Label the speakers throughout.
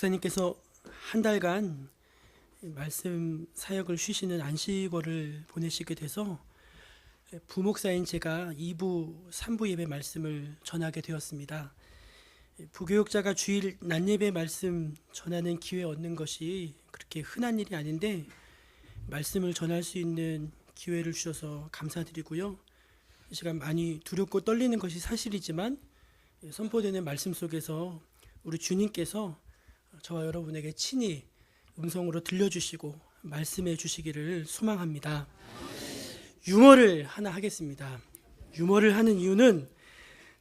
Speaker 1: 목사님께서 한 달간 말씀 사역을 쉬시는 안식월을 보내시게 돼서 부목사인 제가 2부, 3부 예배 말씀을 전하게 되었습니다. 부교육자가 주일 낮 예배 말씀 전하는 기회 얻는 것이 그렇게 흔한 일이 아닌데 말씀을 전할 수 있는 기회를 주셔서 감사드리고요. 이 시간 많이 두렵고 떨리는 것이 사실이지만 선포되는 말씀 속에서 우리 주님께서 저와 여러분에게 친히 음성으로 들려주시고 말씀해 주시기를 소망합니다. 유머를 하나 하겠습니다. 유머를 하는 이유는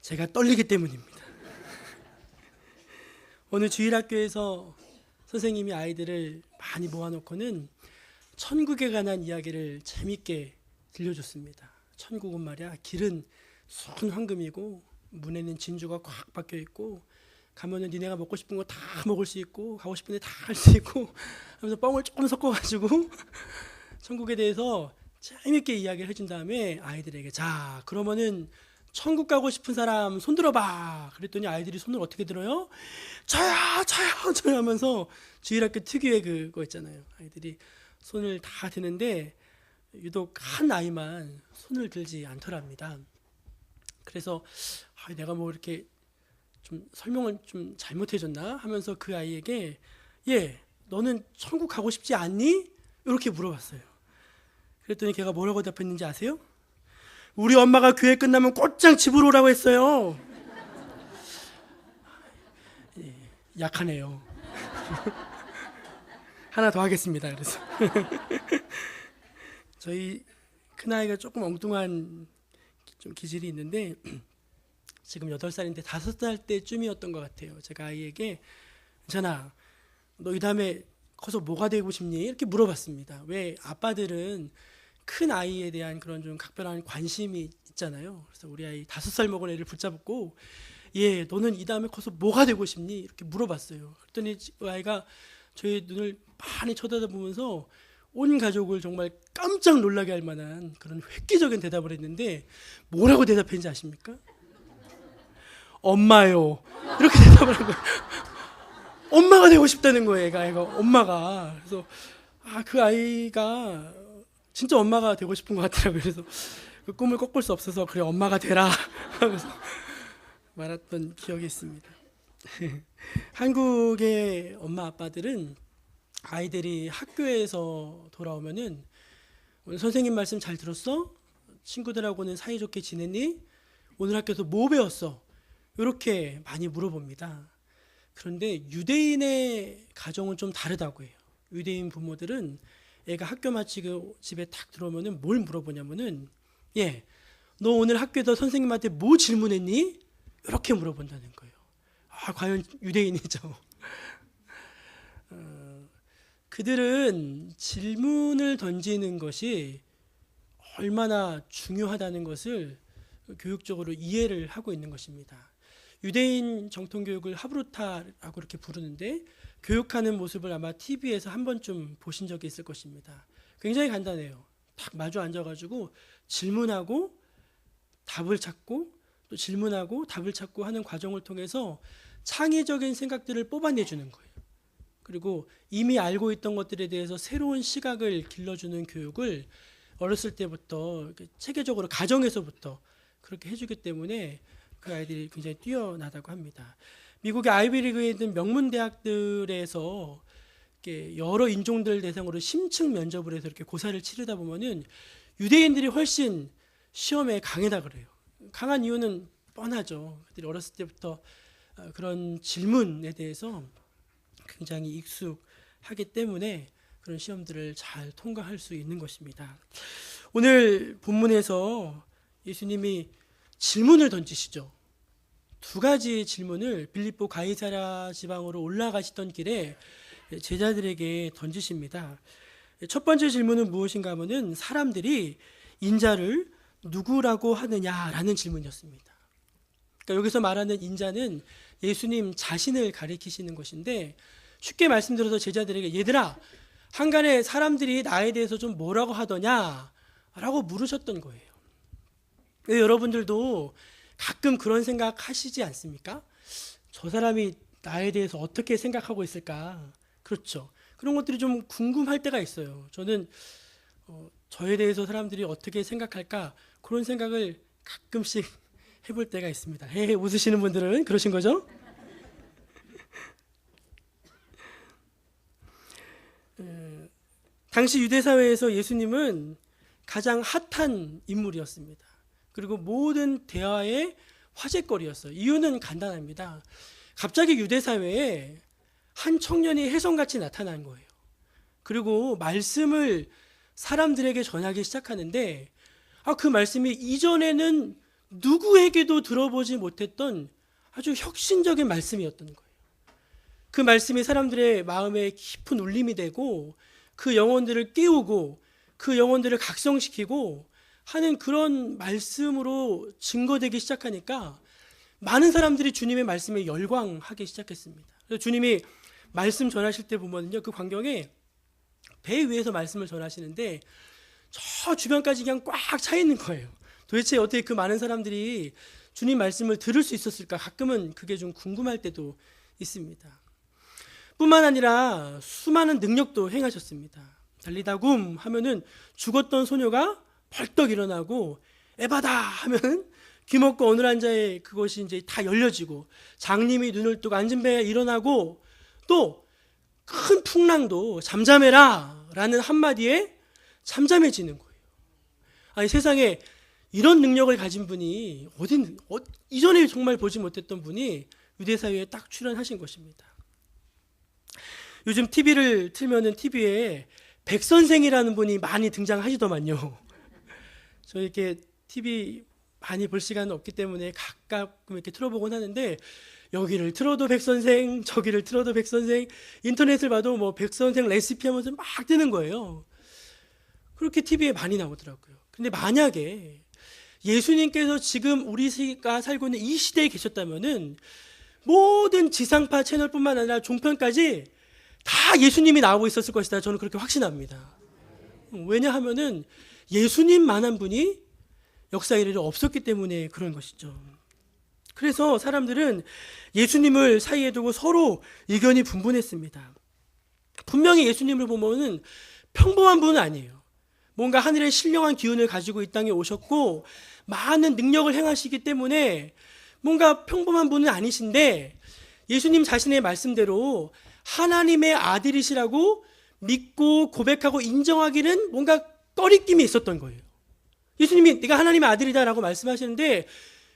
Speaker 1: 제가 떨리기 때문입니다. 오늘 주일학교에서 선생님이 아이들을 많이 모아놓고는 천국에 관한 이야기를 재밌게 들려줬습니다. 천국은 말이야 길은 순 황금이고 문에는 진주가 꽉 박혀 있고 가면은 니네가 먹고 싶은 거 다 먹을 수 있고 가고 싶은 데 다 갈 수 있고 하면서 뻥을 조금 섞어가지고 천국에 대해서 재밌게 이야기를 해준 다음에 아이들에게 자 그러면은 천국 가고 싶은 사람 손 들어봐. 그랬더니 아이들이 손을 어떻게 들어요? 저요 하면서 주일학교 특유의 그거 있잖아요. 아이들이 손을 다 드는데 유독 한 아이만 손을 들지 않더랍니다. 그래서 내가 뭐 이렇게 좀 설명을 좀 잘못해줬나 하면서 그 아이에게 너는 천국 가고 싶지 않니? 이렇게 물어봤어요. 그랬더니 걔가 뭐라고 답했는지 아세요? 우리 엄마가 교회 끝나면 곧장 집으로 오라고 했어요. 약하네요. 하나 더 하겠습니다. 그래서 저희 큰아이가 조금 엉뚱한 좀 기질이 있는데 지금 8살인데 5살 때쯤이었던 것 같아요. 제가 아이에게 괜찮아 너 이 다음에 커서 뭐가 되고 싶니? 이렇게 물어봤습니다. 왜 아빠들은 큰 아이에 대한 그런 좀 각별한 관심이 있잖아요. 그래서 우리 아이 5살 먹은 애를 붙잡고 너는 이 다음에 커서 뭐가 되고 싶니? 이렇게 물어봤어요. 그랬더니 그 아이가 저희 눈을 많이 쳐다보면서 온 가족을 정말 깜짝 놀라게 할 만한 그런 획기적인 대답을 했는데 뭐라고 대답했는지 아십니까? 엄마요. 이렇게 대답을 한 거예요. 엄마가 되고 싶다는 거예요. 애가 엄마가. 그래서 그 아이가 진짜 엄마가 되고 싶은 것 같더라고요. 그래서 그 꿈을 꺾을 수 없어서 그래 엄마가 되라 하면서 말했던 기억이 있습니다. 한국의 엄마 아빠들은 아이들이 학교에서 돌아오면은 오늘 선생님 말씀 잘 들었어? 친구들하고는 사이좋게 지냈니? 오늘 학교에서 뭐 배웠어? 이렇게 많이 물어봅니다. 그런데 유대인의 가정은 좀 다르다고 해요. 유대인 부모들은 애가 학교 마치고 집에 딱 들어오면은 뭘 물어보냐면은 너 오늘 학교에서 선생님한테 뭐 질문했니? 이렇게 물어본다는 거예요. 과연 유대인이죠. 그들은 질문을 던지는 것이 얼마나 중요하다는 것을 교육적으로 이해를 하고 있는 것입니다. 유대인 정통교육을 하브루타라고 이렇게 부르는데 교육하는 모습을 아마 TV에서 한 번쯤 보신 적이 있을 것입니다. 굉장히 간단해요. 딱 마주 앉아가지고 질문하고 답을 찾고 또 질문하고 답을 찾고 하는 과정을 통해서 창의적인 생각들을 뽑아내주는 거예요. 그리고 이미 알고 있던 것들에 대해서 새로운 시각을 길러주는 교육을 어렸을 때부터 체계적으로 가정에서부터 그렇게 해주기 때문에 그 아이들이 굉장히 뛰어나다고 합니다. 미국의 아이비리그에 있는 명문 대학들에서 여러 인종들 대상으로 심층 면접을 해서 이렇게 고사를 치르다 보면은 유대인들이 훨씬 시험에 강하다 그래요. 강한 이유는 뻔하죠. 그들이 어렸을 때부터 그런 질문에 대해서 굉장히 익숙하기 때문에 그런 시험들을 잘 통과할 수 있는 것입니다. 오늘 본문에서 예수님이 질문을 던지시죠. 2가지 질문을 빌립보 가이사랴 지방으로 올라가시던 길에 제자들에게 던지십니다. 첫 번째 질문은 무엇인가 하면은 사람들이 인자를 누구라고 하느냐라는 질문이었습니다. 그러니까 여기서 말하는 인자는 예수님 자신을 가리키시는 것인데 쉽게 말씀드려서 제자들에게 얘들아 한간에 사람들이 나에 대해서 좀 뭐라고 하더냐 라고 물으셨던 거예요. 여러분들도 가끔 그런 생각 하시지 않습니까? 저 사람이 나에 대해서 어떻게 생각하고 있을까? 그렇죠. 그런 것들이 좀 궁금할 때가 있어요. 저는 저에 대해서 사람들이 어떻게 생각할까? 그런 생각을 가끔씩 해볼 때가 있습니다. 웃으시는 분들은 그러신 거죠? 당시 유대 사회에서 예수님은 가장 핫한 인물이었습니다. 그리고 모든 대화의 화제거리였어요. 이유는 간단합니다. 갑자기 유대 사회에 한 청년이 혜성같이 나타난 거예요. 그리고 말씀을 사람들에게 전하기 시작하는데 그 말씀이 이전에는 누구에게도 들어보지 못했던 아주 혁신적인 말씀이었던 거예요. 그 말씀이 사람들의 마음에 깊은 울림이 되고 그 영혼들을 깨우고 그 영혼들을 각성시키고 하는 그런 말씀으로 증거되기 시작하니까 많은 사람들이 주님의 말씀에 열광하기 시작했습니다. 그래서 주님이 말씀 전하실 때 보면요, 그 광경에 배 위에서 말씀을 전하시는데 저 주변까지 그냥 꽉 차 있는 거예요. 도대체 어떻게 그 많은 사람들이 주님 말씀을 들을 수 있었을까? 가끔은 그게 좀 궁금할 때도 있습니다. 뿐만 아니라 수많은 능력도 행하셨습니다. 달리다굼 하면은 죽었던 소녀가 벌떡 일어나고, 에바다 하면 귀먹고 어느 한 자의 그것이 이제 다 열려지고, 장님이 눈을 뜨고 앉은 배에 일어나고, 또 큰 풍랑도 잠잠해라 라는 한마디에 잠잠해지는 거예요. 아니, 세상에 이런 능력을 가진 분이 이전에 정말 보지 못했던 분이 유대사회에 딱 출연하신 것입니다. 요즘 TV를 틀면은 TV에 백선생이라는 분이 많이 등장하시더만요. 저 이렇게 TV 많이 볼 시간은 없기 때문에 가끔 이렇게 틀어보곤 하는데, 여기를 틀어도 백선생, 저기를 틀어도 백선생, 인터넷을 봐도 뭐 백선생 레시피 하면서 막 뜨는 거예요. 그렇게 TV에 많이 나오더라고요. 근데 만약에 예수님께서 지금 우리가 살고 있는 이 시대에 계셨다면은 모든 지상파 채널뿐만 아니라 종편까지 다 예수님이 나오고 있었을 것이다. 저는 그렇게 확신합니다. 왜냐하면은 예수님만한 분이 역사 이래로 없었기 때문에 그런 것이죠. 그래서 사람들은 예수님을 사이에 두고 서로 의견이 분분했습니다. 분명히 예수님을 보면은 평범한 분은 아니에요. 뭔가 하늘의 신령한 기운을 가지고 이 땅에 오셨고 많은 능력을 행하시기 때문에 뭔가 평범한 분은 아니신데, 예수님 자신의 말씀대로 하나님의 아들이시라고 믿고 고백하고 인정하기는 뭔가 꺼리낌이 있었던 거예요. 예수님이 내가 하나님의 아들이다라고 말씀하시는데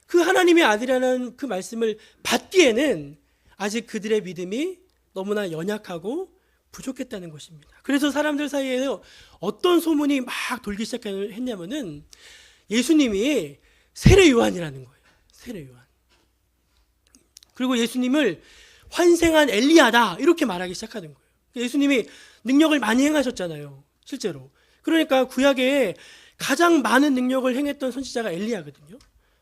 Speaker 1: 그 하나님의 아들이라는 그 말씀을 받기에는 아직 그들의 믿음이 너무나 연약하고 부족했다는 것입니다. 그래서 사람들 사이에서 어떤 소문이 막 돌기 시작했냐면은 예수님이 세례 요한이라는 거예요. 세례 요한. 그리고 예수님을 환생한 엘리야다 이렇게 말하기 시작하는 거예요. 예수님이 능력을 많이 행하셨잖아요. 실제로. 그러니까 구약에 가장 많은 능력을 행했던 선지자가 엘리야거든요.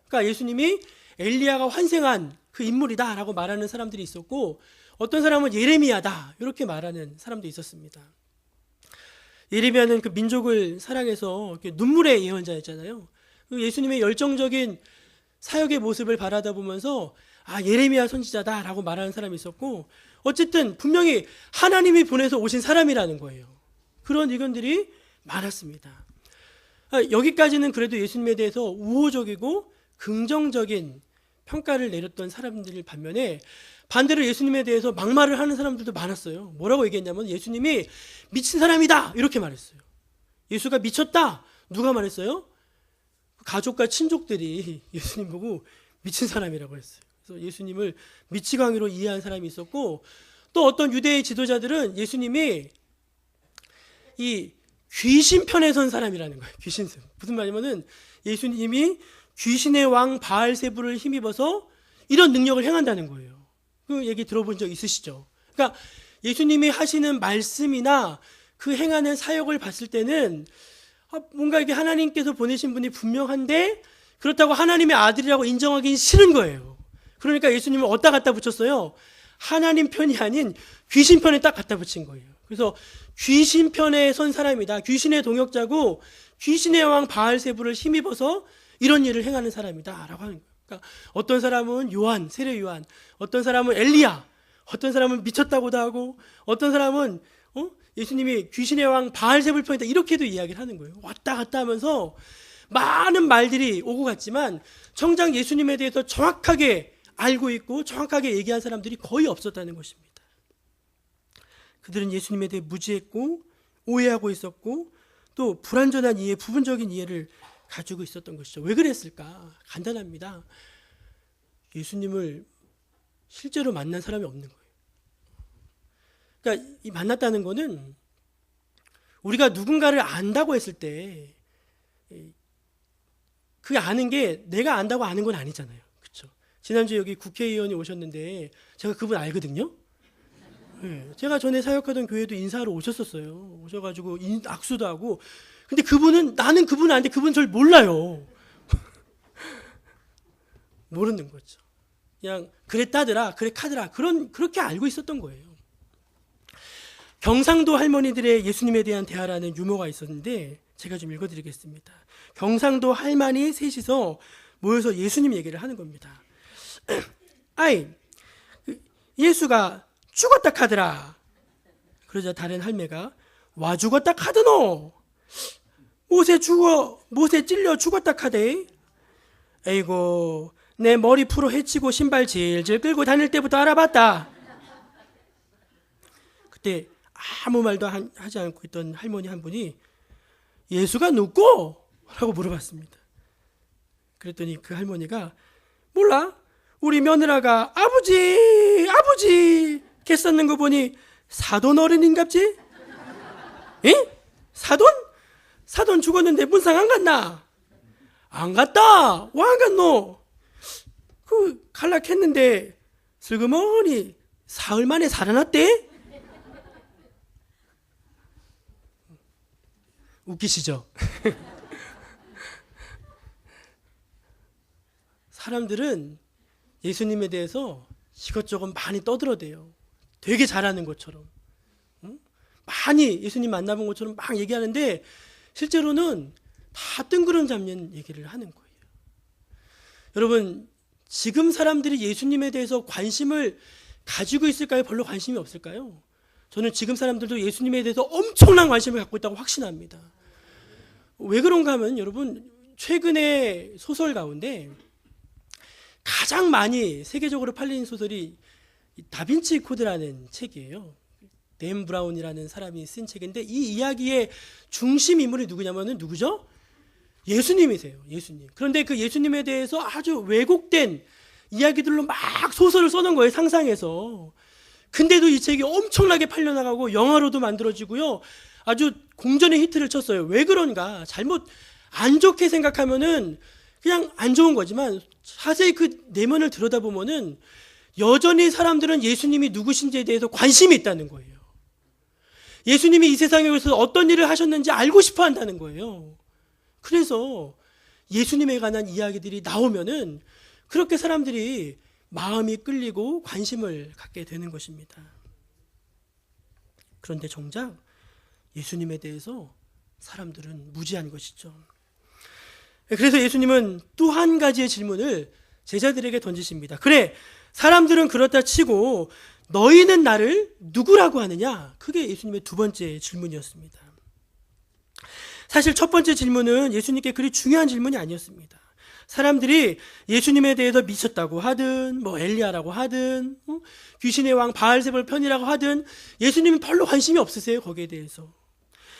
Speaker 1: 그러니까 예수님이 엘리야가 환생한 그 인물이다라고 말하는 사람들이 있었고, 어떤 사람은 예레미야다 이렇게 말하는 사람도 있었습니다. 예레미야는 그 민족을 사랑해서 눈물의 예언자였잖아요. 예수님의 열정적인 사역의 모습을 바라다 보면서 예레미야 선지자다라고 말하는 사람이 있었고, 어쨌든 분명히 하나님이 보내서 오신 사람이라는 거예요. 그런 의견들이 많았습니다. 여기까지는 그래도 예수님에 대해서 우호적이고 긍정적인 평가를 내렸던 사람들 반면에, 반대로 예수님에 대해서 막말을 하는 사람들도 많았어요. 뭐라고 얘기했냐면 예수님이 미친 사람이다 이렇게 말했어요. 예수가 미쳤다. 누가 말했어요? 가족과 친족들이 예수님 보고 미친 사람이라고 했어요. 그래서 예수님을 미치광이로 이해한 사람이 있었고, 또 어떤 유대의 지도자들은 예수님이 이 귀신 편에 선 사람이라는 거예요. 귀신. 무슨 말이냐면은 예수님이 귀신의 왕 바알세불을 힘입어서 이런 능력을 행한다는 거예요. 그 얘기 들어본 적 있으시죠? 그러니까 예수님이 하시는 말씀이나 그 행하는 사역을 봤을 때는 뭔가 이게 하나님께서 보내신 분이 분명한데 그렇다고 하나님의 아들이라고 인정하기는 싫은 거예요. 그러니까 예수님을 어디다 갖다 붙였어요? 하나님 편이 아닌 귀신 편에 딱 갖다 붙인 거예요. 그래서 귀신 편에 선 사람이다. 귀신의 동역자고 귀신의 왕 바알세불을 힘입어서 이런 일을 행하는 사람이다 라고 하는 거예요. 그러니까 어떤 사람은 요한, 세례 요한, 어떤 사람은 엘리야, 어떤 사람은 미쳤다고도 하고, 어떤 사람은 예수님이 귀신의 왕 바알세불 편이다 이렇게도 이야기를 하는 거예요. 왔다 갔다 하면서 많은 말들이 오고 갔지만 정작 예수님에 대해서 정확하게 알고 있고 정확하게 얘기한 사람들이 거의 없었다는 것입니다. 그들은 예수님에 대해 무지했고 오해하고 있었고 또 불완전한 이해, 부분적인 이해를 가지고 있었던 것이죠. 왜 그랬을까? 간단합니다. 예수님을 실제로 만난 사람이 없는 거예요. 그러니까 이 만났다는 거는 우리가 누군가를 안다고 했을 때 그 아는 게 내가 안다고 아는 건 아니잖아요. 그렇죠? 지난주에 여기 국회의원이 오셨는데 제가 그분 알거든요. 네, 제가 전에 사역하던 교회도 인사하러 오셨었어요. 오셔가지고 악수도 하고. 근데 그분은 나는 그분 아는데 그분 절 몰라요. 모르는 거죠. 그냥 그래 따더라, 그래 카더라 그렇게 알고 있었던 거예요. 경상도 할머니들의 예수님에 대한 대화라는 유머가 있었는데 제가 좀 읽어드리겠습니다. 경상도 할머니 셋이서 모여서 예수님 얘기를 하는 겁니다. 아이, 예수가 죽었다 카더라. 그러자 다른 할매가 와 죽었다 카드노. 못에 찔려 죽었다 카대. 에이고 내 머리 풀어 헤치고 신발 질질 끌고 다닐 때부터 알아봤다. 그때 아무 말도 하지 않고 있던 할머니 한 분이 예수가 누구? 라고 물어봤습니다. 그랬더니 그 할머니가 몰라. 우리 며느라가 아버지 개 썼는 거 보니 사돈 어른인갑지? 에? 사돈 죽었는데 문상 안 갔나? 안 갔다. 왜 안 갔노? 그 갈락했는데 슬그머니 사흘 만에 살아났대? 웃기시죠? 사람들은 예수님에 대해서 이것저것 많이 떠들어대요. 되게 잘하는 것처럼. 많이 예수님 만나본 것처럼 막 얘기하는데 실제로는 다 뜬구름 잡는 얘기를 하는 거예요. 여러분, 지금 사람들이 예수님에 대해서 관심을 가지고 있을까요? 별로 관심이 없을까요? 저는 지금 사람들도 예수님에 대해서 엄청난 관심을 갖고 있다고 확신합니다. 왜 그런가 하면 여러분, 최근에 소설 가운데 가장 많이 세계적으로 팔린 소설이 다빈치 코드라는 책이에요. 댄 브라운이라는 사람이 쓴 책인데 이 이야기의 중심 인물이 누구냐면은 누구죠? 예수님이세요. 예수님. 그런데 그 예수님에 대해서 아주 왜곡된 이야기들로 막 소설을 써놓은 거예요. 상상해서. 근데도 이 책이 엄청나게 팔려나가고 영화로도 만들어지고요. 아주 공전의 히트를 쳤어요. 왜 그런가? 잘못 안 좋게 생각하면은 그냥 안 좋은 거지만 자세히 그 내면을 들여다보면은 여전히 사람들은 예수님이 누구신지에 대해서 관심이 있다는 거예요. 예수님이 이 세상에 오셔서 어떤 일을 하셨는지 알고 싶어 한다는 거예요. 그래서 예수님에 관한 이야기들이 나오면은 그렇게 사람들이 마음이 끌리고 관심을 갖게 되는 것입니다. 그런데 정작 예수님에 대해서 사람들은 무지한 것이죠. 그래서 예수님은 또 한 가지의 질문을 제자들에게 던지십니다. 그래, 사람들은 그렇다 치고 너희는 나를 누구라고 하느냐? 그게 예수님의 두 번째 질문이었습니다. 사실 첫 번째 질문은 예수님께 그리 중요한 질문이 아니었습니다. 사람들이 예수님에 대해서 미쳤다고 하든 뭐 엘리야라고 하든 귀신의 왕 바알세불 편이라고 하든 예수님은 별로 관심이 없으세요. 거기에 대해서.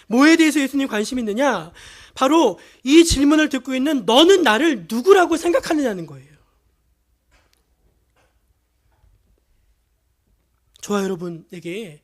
Speaker 1: 뭐에 대해서 예수님 관심이 있느냐? 바로 이 질문을 듣고 있는 너는 나를 누구라고 생각하느냐는 거예요. 저와 여러분에게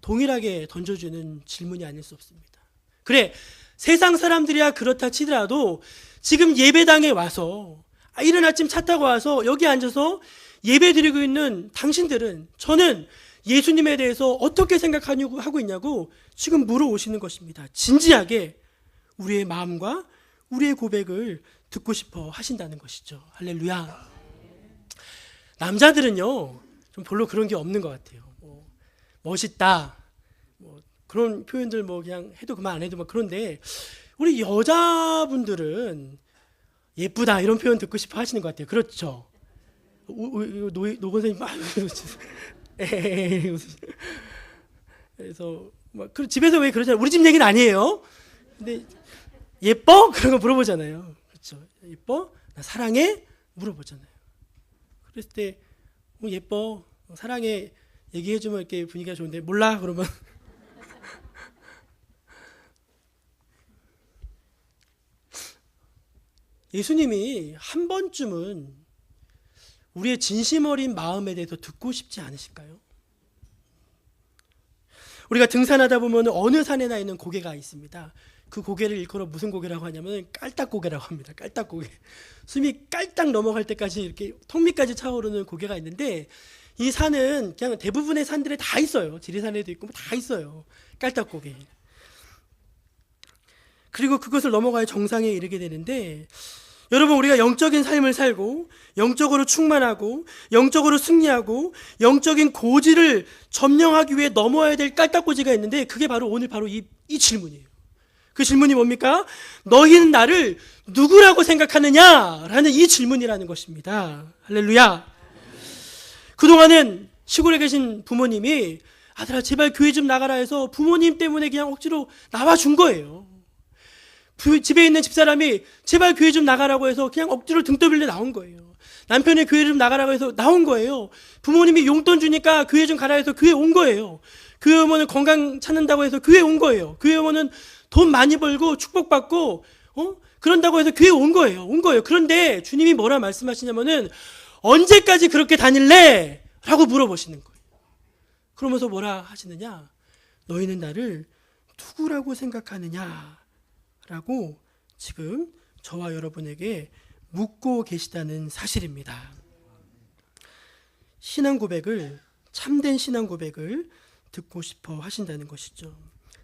Speaker 1: 동일하게 던져주는 질문이 아닐 수 없습니다. 그래, 세상 사람들이야 그렇다 치더라도 지금 예배당에 와서 이른 아침 차 타고 와서 여기 앉아서 예배 드리고 있는 당신들은 저는 예수님에 대해서 어떻게 생각하고 있냐고 지금 물어오시는 것입니다. 진지하게 우리의 마음과 우리의 고백을 듣고 싶어 하신다는 것이죠. 할렐루야. 남자들은요 좀 별로 그런 게 없는 것 같아요. 멋있다 그런 표현들 그냥 해도 그만 안 해도 그런데 우리 여자분들은 예쁘다 이런 표현 듣고 싶어 하시는 것 같아요. 그렇죠? 노 권사님 에이, 그래서 막 집에서 왜 그러잖아요. 우리 집 얘기는 아니에요. 근데 예뻐? 그런 거 물어보잖아요. 그렇죠? 예뻐? 나 사랑해? 물어보잖아요. 그랬을 때 예뻐, 사랑해 얘기해주면 이렇게 분위기가 좋은데 몰라? 그러면 예수님이 한 번쯤은 우리의 진심 어린 마음에 대해서 듣고 싶지 않으실까요? 우리가 등산하다 보면 어느 산에나 있는 고개가 있습니다. 그 고개를 일컬어 무슨 고개라고 하냐면 깔딱고개라고 합니다. 깔딱고개. 숨이 깔딱 넘어갈 때까지 이렇게 턱 밑까지 차오르는 고개가 있는데 이 산은 그냥 대부분의 산들에 다 있어요. 지리산에도 있고 다 있어요. 깔딱고개. 그리고 그것을 넘어가야 정상에 이르게 되는데 여러분, 우리가 영적인 삶을 살고 영적으로 충만하고 영적으로 승리하고 영적인 고지를 점령하기 위해 넘어야 될 깔딱고지가 있는데 그게 바로 오늘 바로 이 질문이에요. 그 질문이 뭡니까? 너희는 나를 누구라고 생각하느냐라는 이 질문이라는 것입니다. 할렐루야. 그동안은 시골에 계신 부모님이 아들아 제발 교회 좀 나가라 해서 부모님 때문에 그냥 억지로 나와준 거예요. 집에 있는 집사람이 제발 교회 좀 나가라고 해서 그냥 억지로 등 떠밀려 나온 거예요. 남편이 교회 좀 나가라고 해서 나온 거예요. 부모님이 용돈 주니까 교회 좀 가라 해서 교회 온 거예요. 교회 오면 건강 찾는다고 해서 교회 온 거예요. 교회 오면 돈 많이 벌고 축복받고 그런다고 해서 교회 온 거예요. 그런데 주님이 뭐라 말씀하시냐면은 언제까지 그렇게 다닐래? 라고 물어보시는 거예요. 그러면서 뭐라 하시느냐? 너희는 나를 누구라고 생각하느냐? 라고 지금 저와 여러분에게 묻고 계시다는 사실입니다. 신앙 고백을, 참된 신앙 고백을 듣고 싶어 하신다는 것이죠.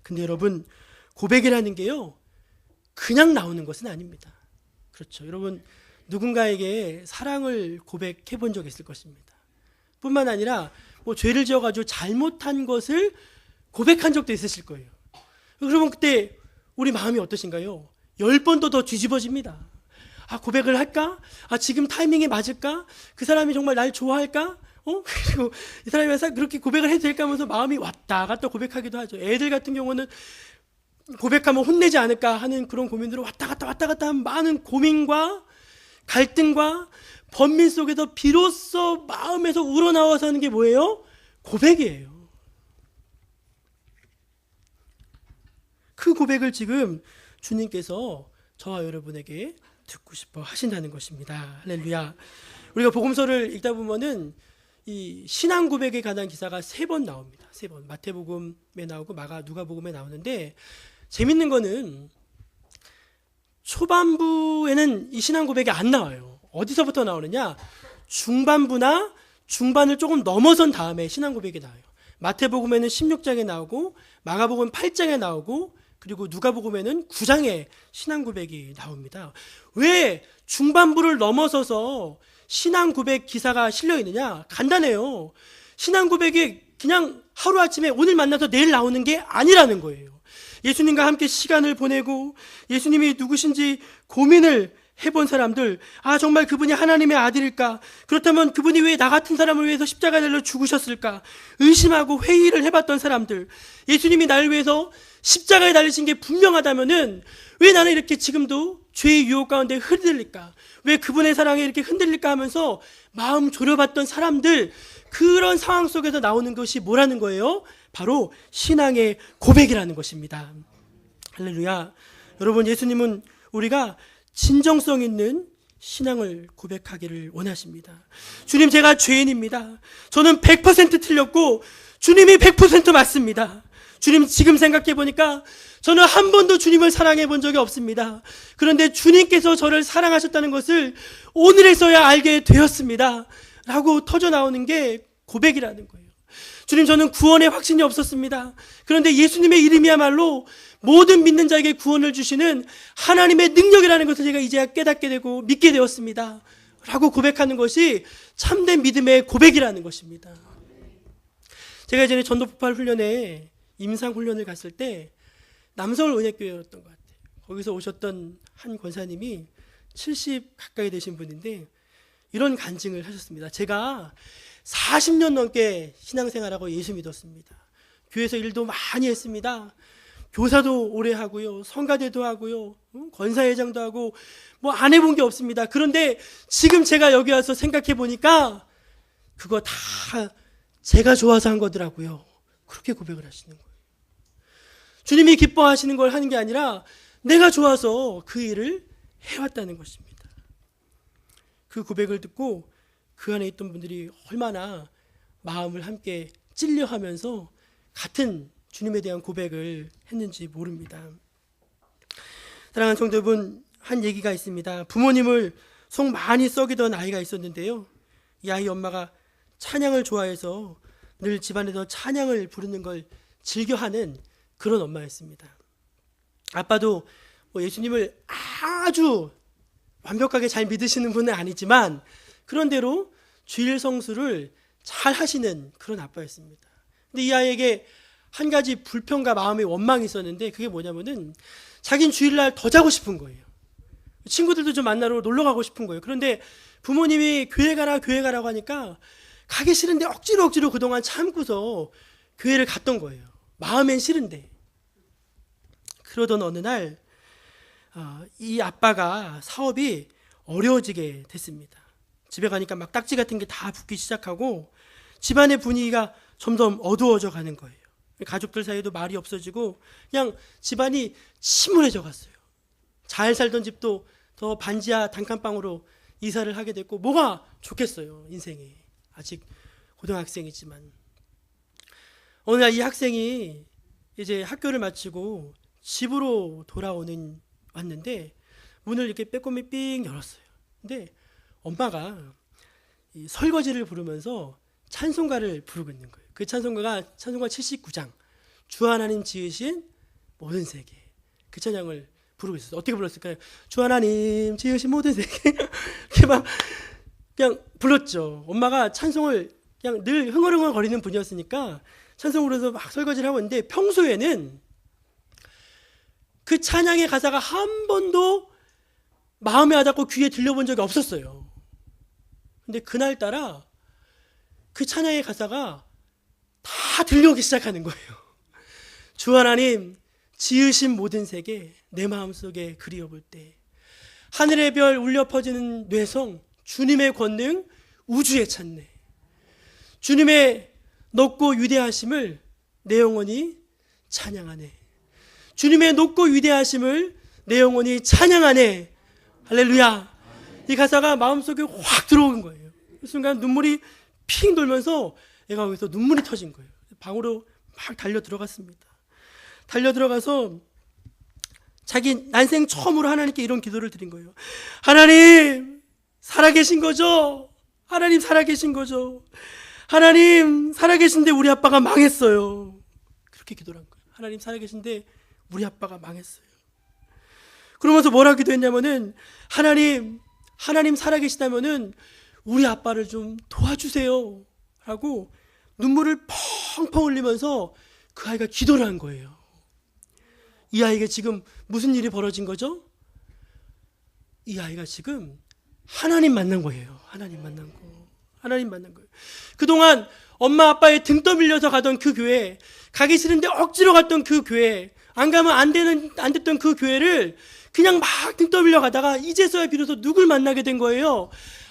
Speaker 1: 근데 여러분, 고백이라는 게요, 그냥 나오는 것은 아닙니다. 그렇죠. 여러분, 누군가에게 사랑을 고백해 본 적 있을 것입니다. 뿐만 아니라 죄를 지어가지고 잘못한 것을 고백한 적도 있으실 거예요. 그러면 그때 우리 마음이 어떠신가요? 10번도 더 뒤집어집니다. 고백을 할까? 지금 타이밍이 맞을까? 그 사람이 정말 날 좋아할까? 그리고 이 사람이 그렇게 고백을 해도 될까 하면서 마음이 왔다 갔다 고백하기도 하죠. 애들 같은 경우는 고백하면 혼내지 않을까 하는 그런 고민으로 왔다 갔다 하는 많은 고민과 갈등과 번민 속에서 비로소 마음에서 우러나와서 하는 게 뭐예요? 고백이에요. 그 고백을 지금 주님께서 저와 여러분에게 듣고 싶어 하신다는 것입니다. 할렐루야. 우리가 복음서를 읽다 보면은 이 신앙 고백에 관한 기사가 3번 나옵니다. 3번. 마태복음에 나오고 누가복음에 나오는데 재밌는 거는 초반부에는 이 신앙 고백이 안 나와요. 어디서부터 나오느냐? 중반부나 중반을 조금 넘어선 다음에 신앙 고백이 나와요. 마태복음에는 16장에 나오고 마가복음 8장에 나오고 그리고 누가복음에는 9장에 신앙 고백이 나옵니다. 왜 중반부를 넘어서서 신앙 고백 기사가 실려 있느냐? 간단해요. 신앙 고백이 그냥 하루아침에 오늘 만나서 내일 나오는 게 아니라는 거예요. 예수님과 함께 시간을 보내고 예수님이 누구신지 고민을 해본 사람들, 정말 그분이 하나님의 아들일까? 그렇다면 그분이 왜 나 같은 사람을 위해서 십자가에 달려 죽으셨을까? 의심하고 회의를 해봤던 사람들, 예수님이 나를 위해서 십자가에 달리신 게 분명하다면은 왜 나는 이렇게 지금도 죄의 유혹 가운데 흔들릴까? 왜 그분의 사랑에 이렇게 흔들릴까 하면서 마음 졸여봤던 사람들, 그런 상황 속에서 나오는 것이 뭐라는 거예요? 바로 신앙의 고백이라는 것입니다. 할렐루야. 여러분, 예수님은 우리가 진정성 있는 신앙을 고백하기를 원하십니다. 주님, 제가 죄인입니다. 저는 100% 틀렸고 주님이 100% 맞습니다. 주님, 지금 생각해 보니까 저는 한 번도 주님을 사랑해 본 적이 없습니다. 그런데 주님께서 저를 사랑하셨다는 것을 오늘에서야 알게 되었습니다. 라고 터져 나오는 게 고백이라는 거예요. 주님, 저는 구원에 확신이 없었습니다. 그런데 예수님의 이름이야말로 모든 믿는 자에게 구원을 주시는 하나님의 능력이라는 것을 제가 이제야 깨닫게 되고 믿게 되었습니다. 라고 고백하는 것이 참된 믿음의 고백이라는 것입니다. 제가 예전에 전도폭발 훈련에 임상 훈련을 갔을 때 남서울 은혜교회였던 것 같아요. 거기서 오셨던 한 권사님이 70 가까이 되신 분인데 이런 간증을 하셨습니다. 제가 40년 넘게 신앙생활하고 예수 믿었습니다. 교회에서 일도 많이 했습니다. 교사도 오래 하고요, 성가대도 하고요, 권사회장도 하고 뭐 안 해본 게 없습니다. 그런데 지금 제가 여기 와서 생각해 보니까 그거 다 제가 좋아서 한 거더라고요. 그렇게 고백을 하시는 거예요. 주님이 기뻐하시는 걸 하는 게 아니라 내가 좋아서 그 일을 해왔다는 것입니다. 그 고백을 듣고 그 안에 있던 분들이 얼마나 마음을 함께 찔려하면서 같은 주님에 대한 고백을 했는지 모릅니다. 사랑하는 성도 여러분, 한 얘기가 있습니다. 부모님을 속 많이 썩이던 아이가 있었는데요, 이 아이 엄마가 찬양을 좋아해서 늘 집안에서 찬양을 부르는 걸 즐겨하는 그런 엄마였습니다. 아빠도 예수님을 아주 완벽하게 잘 믿으시는 분은 아니지만 그런대로 주일 성수를 잘 하시는 그런 아빠였습니다. 근데 이 아이에게 한 가지 불평과 마음의 원망이 있었는데, 그게 뭐냐면은 자긴 주일날 더 자고 싶은 거예요. 친구들도 좀 만나러 놀러 가고 싶은 거예요. 그런데 부모님이 교회 가라고 하니까 가기 싫은데 억지로 그동안 참고서 교회를 갔던 거예요. 마음엔 싫은데. 그러던 어느 날 이 아빠가 사업이 어려워지게 됐습니다. 집에 가니까 막 딱지 같은 게 다 붙기 시작하고 집안의 분위기가 점점 어두워져 가는 거예요. 가족들 사이에도 말이 없어지고 그냥 집안이 침울해져 갔어요. 잘 살던 집도 더 반지하 단칸방으로 이사를 하게 됐고, 뭐가 좋겠어요, 인생에. 아직 고등학생이지만. 어느 날 이 학생이 이제 학교를 마치고 집으로 왔는데 문을 이렇게 빼꼼히 삥 열었어요. 근데 엄마가 이 설거지를 부르면서 찬송가를 부르고 있는 거예요. 그 찬송가 79장, 주 하나님 지으신 모든 세계, 그 찬양을 부르고 있었어요. 어떻게 불렀을까요? 주 하나님 지으신 모든 세계 이렇게 막 그냥 불렀죠. 엄마가 찬송을 그냥 늘 흥얼흥얼 거리는 분이었으니까 찬송을 부르면서 막 설거지를 하고 있는데, 평소에는 그 찬양의 가사가 한 번도 마음에 와닿고 귀에 들려본 적이 없었어요. 근데 그날따라 그 찬양의 가사가 다 들려오기 시작하는 거예요. 주 하나님 지으신 모든 세계 내 마음속에 그리워볼 때, 하늘의 별 울려 퍼지는 뇌성, 주님의 권능 우주에 찾네. 주님의 높고 위대하심을 내 영혼이 찬양하네. 주님의 높고 위대하심을 내 영혼이 찬양하네. 할렐루야. 이 가사가 마음속에 확 들어온 거예요. 그 순간 눈물이 핑 돌면서 애가 거기서 눈물이 터진 거예요. 방으로 막 달려 들어갔습니다. 달려 들어가서 자기 난생 처음으로 하나님께 이런 기도를 드린 거예요. 하나님 살아계신 거죠? 하나님 살아계신 거죠? 하나님 살아계신데 우리 아빠가 망했어요. 그렇게 기도를 한 거예요. 하나님 살아계신데 우리 아빠가 망했어요. 그러면서 뭐라 기도했냐면은 하나님 살아계시다면은 우리 아빠를 좀 도와주세요 라고 눈물을 펑펑 흘리면서 그 아이가 기도를 한 거예요. 이 아이에게 지금 무슨 일이 벌어진 거죠? 이 아이가 지금 하나님 만난 거예요. 하나님 만난 거예요. 그동안 엄마 아빠의 등 떠밀려서 가던 그 교회, 가기 싫은데 억지로 갔던 그 교회, 안 가면 안 됐던 그 교회를 그냥 막 등 떠밀려 가다가 이제서야 비로소 누굴 만나게 된 거예요?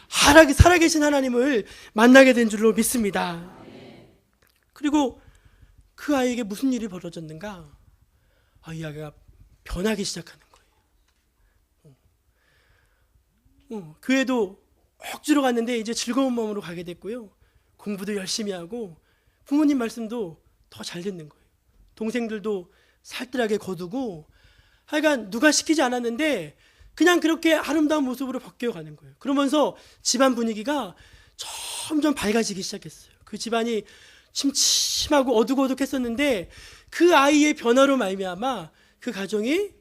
Speaker 1: 살아계신 하나님을 만나게 된 줄로 믿습니다. 그리고 그 아이에게 무슨 일이 벌어졌는가? 이 아이가 변하기 시작하는 거예요. 교회도 억지로 갔는데 이제 즐거운 마음으로 가게 됐고요. 공부도 열심히 하고 부모님 말씀도 더 잘 듣는 거예요. 동생들도 살뜰하게 거두고, 하여간 누가 시키지 않았는데 그냥 그렇게 아름다운 모습으로 바뀌어가는 거예요. 그러면서 집안 분위기가 점점 밝아지기 시작했어요. 그 집안이 침침하고 어둑어둑했었는데 그 아이의 변화로 말미암아 그 가정이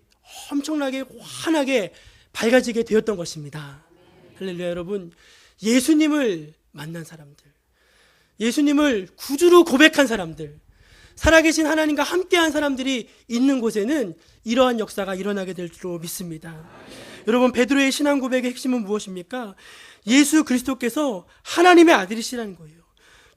Speaker 1: 엄청나게 환하게 밝아지게 되었던 것입니다. 할렐루야. 여러분, 예수님을 만난 사람들, 예수님을 구주로 고백한 사람들, 살아계신 하나님과 함께한 사람들이 있는 곳에는 이러한 역사가 일어나게 될 줄로 믿습니다. 여러분, 베드로의 신앙 고백의 핵심은 무엇입니까? 예수 그리스도께서 하나님의 아들이시라는 거예요.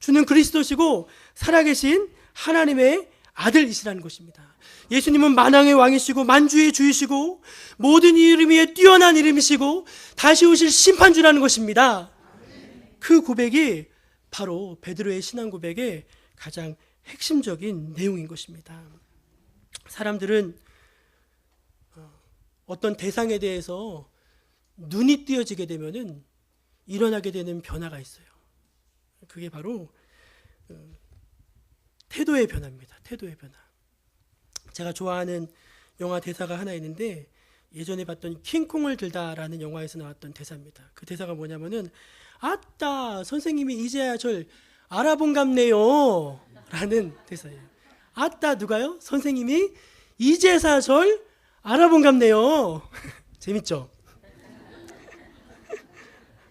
Speaker 1: 주는 그리스도시고 살아계신 하나님의 아들이시라는 것입니다. 예수님은 만왕의 왕이시고 만주의 주이시고 모든 이름 위에 뛰어난 이름이시고 다시 오실 심판주라는 것입니다. 그 고백이 바로 베드로의 신앙 고백의 가장 핵심적인 내용인 것입니다. 사람들은 어떤 대상에 대해서 눈이 띄어지게 되면은 일어나게 되는 변화가 있어요. 그게 바로 태도의 변화입니다. 태도의 변화. 제가 좋아하는 영화 대사가 하나 있는데 예전에 봤던 킹콩을 들다라는 영화에서 나왔던 대사입니다. 그 대사가 뭐냐면은 아따 선생님이 이제야 절 알아본갑네요 라는 대사예요. 아따 누가요? 선생님이 이제야 절 알아본갑네요. 재밌죠?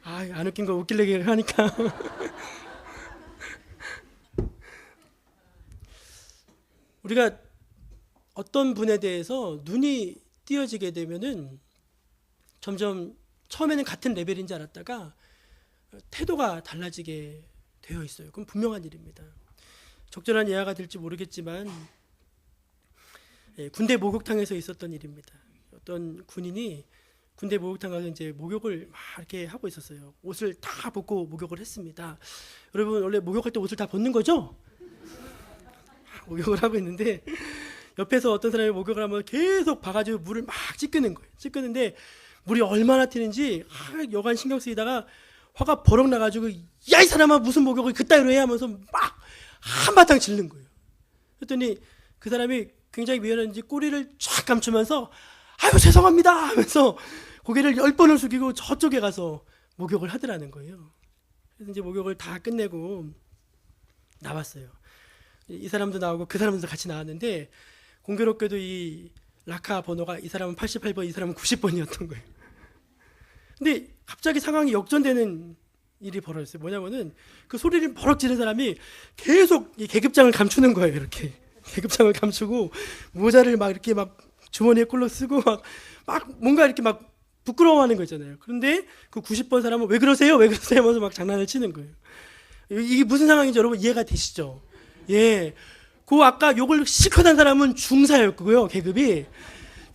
Speaker 1: 안 웃긴 거 웃길래 하니까 우리가 어떤 분에 대해서 눈이 띄어지게 되면은 점점 처음에는 같은 레벨인 줄 알았다가 태도가 달라지게 되어 있어요. 그건 분명한 일입니다. 적절한 예화가 될지 모르겠지만 군대 목욕탕에서 있었던 일입니다. 어떤 군인이 군대 목욕탕 가서 이제 목욕을 막 이렇게 하고 있었어요. 옷을 다 벗고 목욕을 했습니다. 여러분 원래 목욕할 때 옷을 다 벗는 거죠? 목욕을 하고 있는데 옆에서 어떤 사람이 목욕을 하면 계속 봐가지고 물을 막 찌끄는 거예요. 찌끄는데 물이 얼마나 튀는지 여간 신경 쓰이다가 화가 버럭 나가지고 야 이 사람아 무슨 목욕을 그따위로 해 하면서 막 한바탕 질른 거예요. 그랬더니 그 사람이 굉장히 미안한지 꼬리를 쫙 감추면서 아유 죄송합니다 하면서 고개를 10번을 숙이고 저쪽에 가서 목욕을 하더라는 거예요. 그래서 이제 목욕을 다 끝내고 나왔어요. 이 사람도 나오고 그 사람도 같이 나왔는데 공교롭게도 이 라카 번호가 이 사람은 88번, 이 사람은 90번이었던 거예요. 근데 갑자기 상황이 역전되는 일이 벌어졌어요. 뭐냐면은 그 소리를 버럭 지른 사람이 계속 이 계급장을 감추는 거예요. 이렇게 계급장을 감추고 모자를 막 이렇게 막 주머니에 꿀로 쓰고 막 뭔가 이렇게 막 부끄러워하는 거 있잖아요. 그런데 그 90번 사람은 왜 그러세요? 왜 그러세요? 하면서 막 장난을 치는 거예요. 이게 무슨 상황인지 여러분 이해가 되시죠? 예. 그 아까 욕을 실컷 한 사람은 중사였고요. 계급이.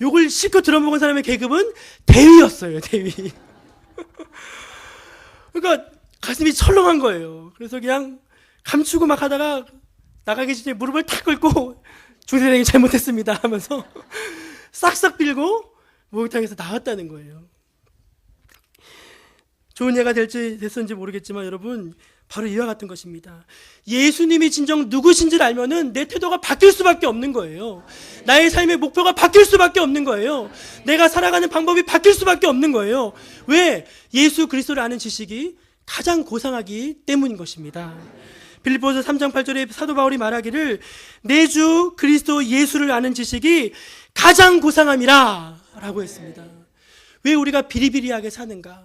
Speaker 1: 욕을 실컷 들어먹은 사람의 계급은 대위였어요. 대위. 그러니까 가슴이 철렁한 거예요. 그래서 그냥 감추고 막 하다가 나가기 전에 무릎을 탁 꿇고 중대장이 잘못했습니다 하면서 싹싹 빌고 목욕탕에서 나왔다는 거예요. 좋은 예가 됐었는지 모르겠지만 여러분 바로 이와 같은 것입니다. 예수님이 진정 누구신지를 알면은 내 태도가 바뀔 수밖에 없는 거예요. 나의 삶의 목표가 바뀔 수밖에 없는 거예요. 내가 살아가는 방법이 바뀔 수밖에 없는 거예요. 왜? 예수 그리스도를 아는 지식이 가장 고상하기 때문인 것입니다. 빌립보서 3장 8절에 사도 바울이 말하기를 내 주 그리스도 예수를 아는 지식이 가장 고상함이라 라고 했습니다. 왜 우리가 비리비리하게 사는가?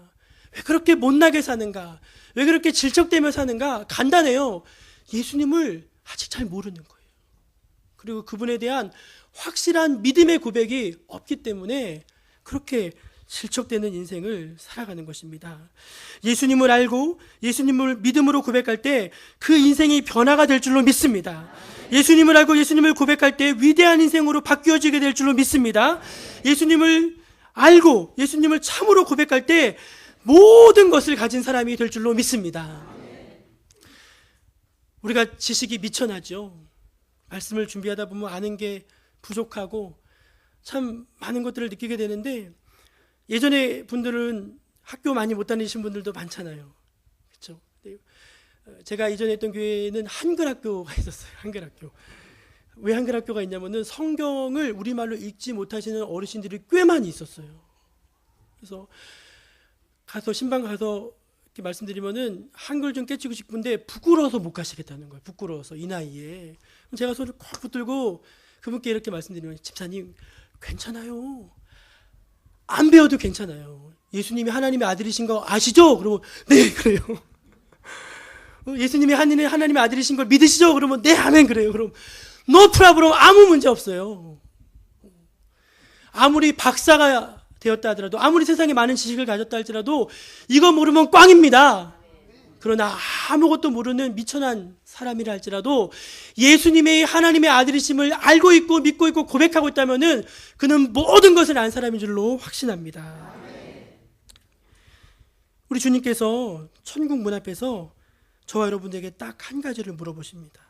Speaker 1: 왜 그렇게 못나게 사는가? 왜 그렇게 질척대며 사는가? 간단해요. 예수님을 아직 잘 모르는 거예요. 그리고 그분에 대한 확실한 믿음의 고백이 없기 때문에 그렇게 질척대는 인생을 살아가는 것입니다. 예수님을 알고 예수님을 믿음으로 고백할 때 그 인생이 변화가 될 줄로 믿습니다. 예수님을 알고 예수님을 고백할 때 위대한 인생으로 바뀌어지게 될 줄로 믿습니다. 예수님을 알고 예수님을 참으로 고백할 때 모든 것을 가진 사람이 될 줄로 믿습니다. 우리가 지식이 미천하죠. 말씀을 준비하다 보면 아는 게 부족하고 참 많은 것들을 느끼게 되는데 예전에 분들은 학교 많이 못 다니신 분들도 많잖아요. 그렇죠? 제가 이전에 했던 교회에는 한글 학교가 있었어요. 한글 학교. 왜 한글 학교가 있냐면은 성경을 우리말로 읽지 못하시는 어르신들이 꽤 많이 있었어요. 그래서 신방 가서 이렇게 말씀드리면은 한글 좀 깨치고 싶은데 부끄러워서 못 가시겠다는 거예요. 부끄러워서 이 나이에. 그럼 제가 손을 콕 붙들고 그분께 이렇게 말씀드리면 집사님 괜찮아요. 안 배워도 괜찮아요. 예수님이 하나님의 아들이신 거 아시죠? 그러면 네 그래요. 예수님이 하나님의 아들이신 걸 믿으시죠? 그러면 네 아멘 그래요. 그럼 no problem 아무 문제 없어요. 아무리 박사가 되었다 하더라도 아무리 세상에 많은 지식을 가졌다 할지라도 이거 모르면 꽝입니다. 그러나 아무것도 모르는 미천한 사람이라 할지라도 예수님의 하나님의 아들이심을 알고 있고 믿고 있고 고백하고 있다면은 그는 모든 것을 안 사람인 줄로 확신합니다. 우리 주님께서 천국 문 앞에서 저와 여러분에게 딱 한 가지를 물어보십니다.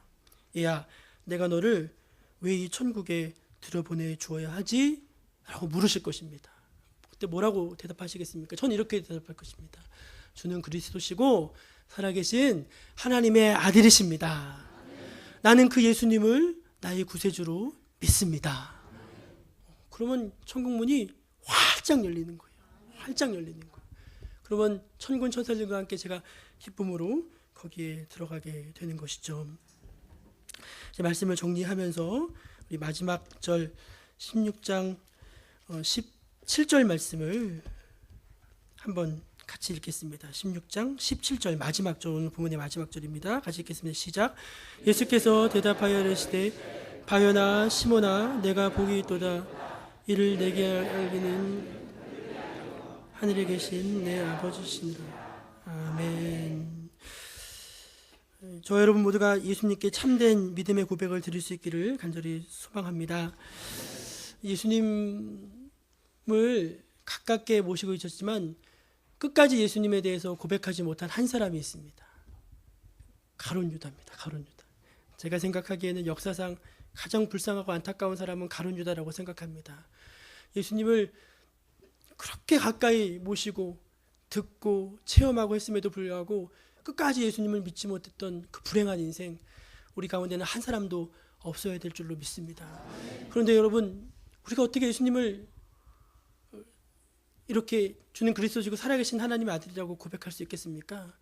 Speaker 1: 얘야, 내가 너를 왜 이 천국에 들여보내 주어야 하지? 라고 물으실 것입니다. 그때 뭐라고 대답하시겠습니까? 저는 이렇게 대답할 것입니다. 주는 그리스도시고 살아계신 하나님의 아들이십니다. 나는 그 예수님을 나의 구세주로 믿습니다. 그러면 천국 문이 활짝 열리는 거예요. 활짝 열리는 거예요. 그러면 천군 천사들과 함께 제가 기쁨으로 거기에 들어가게 되는 것이죠. 이제 말씀을 정리하면서 우리 마지막 절 16장 17절 말씀을 한번 같이 읽겠습니다. 16장 17절 마지막 절, 오늘 본문의 마지막 절입니다. 같이 읽겠습니다. 시작. 예수께서 대답하여 이르시되 바요나 시몬아 내가 복이 있도다. 이를 내게 알기는 하늘에 계신 내 아버지시니라. 아멘. 저 여러분 모두가 예수님께 참된 믿음의 고백을 드릴 수 있기를 간절히 소망합니다. 예수님을 가깝게 모시고 있었지만 끝까지 예수님에 대해서 고백하지 못한 한 사람이 있습니다. 가룟 유다입니다. 가룟 유다. 제가 생각하기에는 역사상 가장 불쌍하고 안타까운 사람은 가룟 유다라고 생각합니다. 예수님을 그렇게 가까이 모시고 듣고 체험하고 했음에도 불구하고 끝까지 예수님을 믿지 못했던 그 불행한 인생, 우리 가운데는 한 사람도 없어야 될 줄로 믿습니다. 그런데 여러분, 우리가 어떻게 예수님을 이렇게 주는 그리스도시고 살아계신 하나님의 아들이라고 고백할 수 있겠습니까?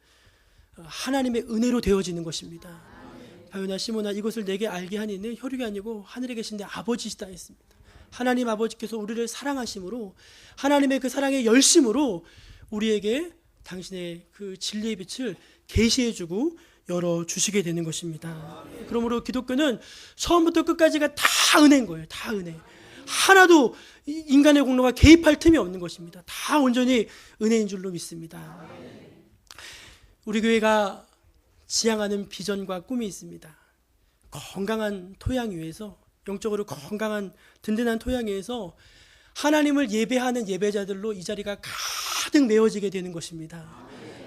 Speaker 1: 하나님의 은혜로 되어지는 것입니다. 바요나 시몬아 이것을 내게 알게 하니 내 혈육이 아니고 하늘에 계신 내 아버지시다 했습니다. 하나님 아버지께서 우리를 사랑하심으로 하나님의 그 사랑의 열심으로 우리에게 당신의 그 진리의 빛을 계시해주고 열어주시게 되는 것입니다. 그러므로 기독교는 처음부터 끝까지가 다 은혜인 거예요. 다 은혜. 하나도 인간의 공로가 개입할 틈이 없는 것입니다. 다 온전히 은혜인 줄로 믿습니다. 우리 교회가 지향하는 비전과 꿈이 있습니다. 건강한 토양 위에서, 영적으로 건강한 든든한 토양 위에서 하나님을 예배하는 예배자들로 이 자리가 가득 메워지게 되는 것입니다.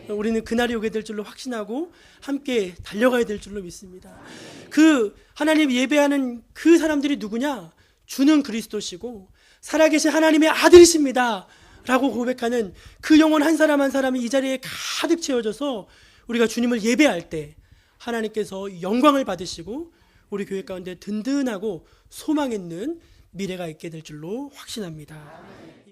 Speaker 1: 우리는 그날이 오게 될 줄로 확신하고 함께 달려가야 될 줄로 믿습니다. 그 하나님 예배하는 그 사람들이 누구냐? 주는 그리스도시고 살아계신 하나님의 아들이십니다 라고 고백하는 그 영혼 한 사람 한 사람이 이 자리에 가득 채워져서 우리가 주님을 예배할 때 하나님께서 영광을 받으시고 우리 교회 가운데 든든하고 소망 있는 미래가 있게 될 줄로 확신합니다.